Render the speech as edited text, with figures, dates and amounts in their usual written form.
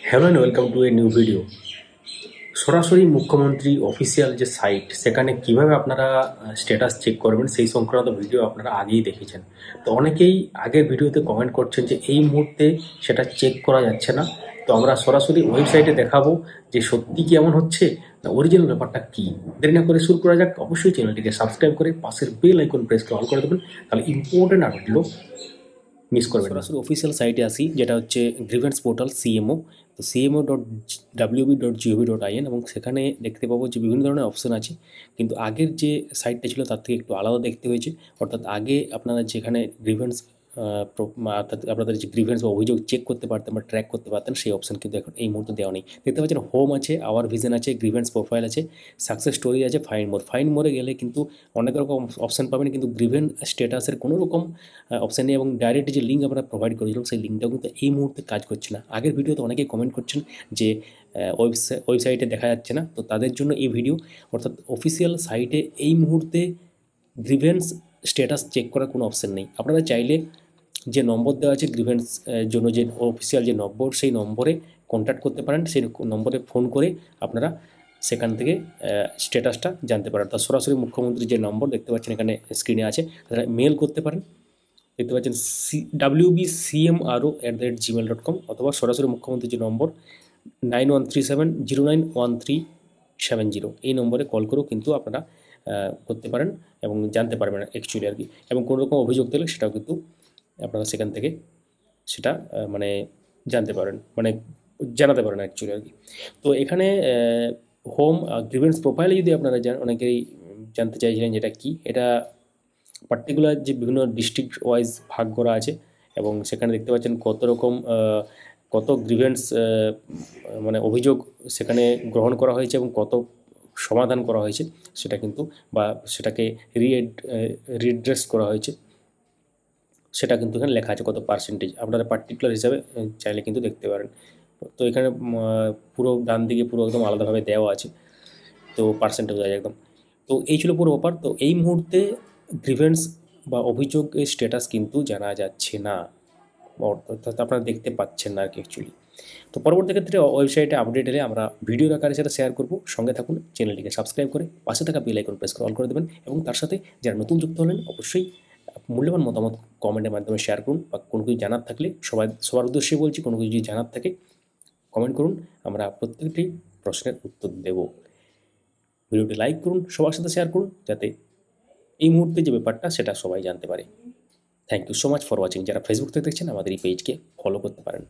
Hello and welcome to a new video. সরাসরি মুখ্যমন্ত্রী official যে সাইট সেখানে কিভাবে আপনারা স্ট্যাটাস চেক করবেন সেই সংক্রান্ত ভিডিও আপনারা আগেই দেখেছেন। তো অনেকেই আগের ভিডিওতে কমেন্ট করছেন যে এই মুহূর্তে সেটা চেক করা যাচ্ছে না। তো আমরা সরাসরি ওয়েবসাইটে দেখাবো যে সত্যি কি এমন হচ্ছে না অরিজিনাল ব্যাপারটা কি। দেরি না করে শুরু করা যাক। অবশ্যই চ্যানেলটিকে সাবস্ক্রাইব করে পাশের বেল আইকন প্রেস করে অল করে দেবেন, তাহলে ইম্পর্টেন্ট আপডেটগুলো মিস করবেন। সরাসরি অফিসিয়াল সাইটে আসি, যেটা হচ্ছে গ্রিভেন্স পোর্টাল সিএমও। তো cmo.wb.gov.in এবং সেখানে দেখতে পাবো যে বিভিন্ন ধরনের অপশন আছে, কিন্তু আগের যে সাইটটা ছিল তার থেকে একটু আলাদা দেখতে হয়েছে। অর্থাৎ আগে আপনারা যেখানে গ্রিভেন্স অর্থাৎ আপনাদের যে গ্রিভেন্স বা অভিযোগ চেক করতে পারতেন বা ট্র্যাক করতে পারতেন, সেই অপশন কিন্তু এখন এই মুহূর্তে দেওয়া নেই। দেখতে পাচ্ছেন হোম আছে, আওয়ার ভিজন আছে, গ্রিভেন্স প্রোফাইল আছে, সাকসেস স্টোরি আছে, ফাইন্ড মোরে গেলে কিন্তু অনেক রকম অপশন পাবেন, কিন্তু গ্রিভেন্স স্ট্যাটাসের কোনো রকম অপশান নেই। এবং ডাইরেক্ট যে লিঙ্ক আমরা প্রোভাইড করেছিলাম সেই লিঙ্কটাও কিন্তু এই মুহূর্তে কাজ করছে না। আগের ভিডিওতে অনেকেই কমেন্ট করছেন যে ওয়েবসাইটে দেখা যাচ্ছে না, তো তাদের জন্য এই ভিডিও। অর্থাৎ অফিসিয়াল সাইটে এই মুহূর্তে গ্রিভেন্স স্ট্যাটাস চেক করার কোনো অপশান নেই। আপনারা চাইলে যে নম্বর দেওয়া আছে গ্রিভেন্স জন্য, যে অফিসিয়াল যে নম্বর, সেই নম্বরে কন্ট্যাক্ট করতে পারেন। সেই নম্বরে ফোন করে আপনারা সেখান থেকে স্ট্যাটাসটা জানতে পারেন। তা সরাসরি মুখ্যমন্ত্রীর যে নম্বর দেখতে পাচ্ছেন এখানে স্ক্রিনে আছে, তারা মেল করতে পারেন। দেখতে পাচ্ছেন wbcmro@gmail.com, অথবা সরাসরি মুখ্যমন্ত্রীর যে নম্বর 9137091370, এই নম্বরে কল করেও কিন্তু আপনারা করতে পারেন এবং জানতে পারবেন অ্যাকচুয়ালি আর কি। এবং কোনো রকম অভিযোগ দিলে সেটাও কিন্তু আপনারা সেখান থেকে সেটা মানে জানতে পারেন, মানে জানাতে পারেন অ্যাকচুয়ালি আর কি। তো এখানে হোম গ্রিভেন্স প্রোফাইলে যদি আপনারা অনেকেই জানতে চাইছিলেন যেটা কি, এটা পার্টিকুলার যে বিভিন্ন ডিস্ট্রিক্ট ওয়াইজ ভাগ করা আছে, এবং সেখানে দেখতে পাচ্ছেন কত রকম কত গ্রিভেন্স মানে অভিযোগ সেখানে গ্রহণ করা হয়েছে এবং কত সমাধান করা হয়েছে, সেটা কিন্তু বা সেটাকে রিড্রেস করা হয়েছে, সেটা কিন্তু এখানে লেখা আছে কত পার্সেন্টেজ। আপনারা পার্টিকুলার হিসাবে চাইলে কিন্তু দেখতে পারেন। তো এখানে পুরো ডান দিকে পুরো একদম আলাদাভাবে দেওয়া আছে, তো পার্সেন্টেজ আছে একদম। তো এই ছিল পুরো ব্যাপার। তো এই মুহূর্তে গ্রিভেন্স বা অভিযোগের স্ট্যাটাস কিন্তু জানা যাচ্ছে না, অর্থাৎ আপনারা দেখতে পাচ্ছেন না আর কি অ্যাকচুয়ালি। তো পরবর্তী ক্ষেত্রে ওয়েবসাইটে আপডেট এলে আমরা ভিডিওর আকারে সেটা শেয়ার করব। সঙ্গে থাকুন, চ্যানেলটিকে সাবস্ক্রাইব করে পাশে থাকা বেল আইকন প্রেস করে অল করে দেবেন, এবং তার সাথে যারা নতুন যুক্ত হলেন অবশ্যই মূল্যবান মতামত কমেন্টের মাধ্যমে শেয়ার করুন, বা কোনো কিছু জানার থাকলে সবার উদ্দেশ্যে বলছি, কোনো কিছু যদি জানার থাকে কমেন্ট করুন, আমরা প্রত্যেকটি প্রশ্নের উত্তর দেব। ভিডিওটি লাইক করুন, সবার সাথে শেয়ার করুন, যাতে এই মুহূর্তে যে ব্যাপারটা সেটা সবাই জানতে পারে। Thank you so much for watching. যারা ফেসবুক থেকে দেখছেন আমাদের এই পেজকে ফলো করতে পারেন।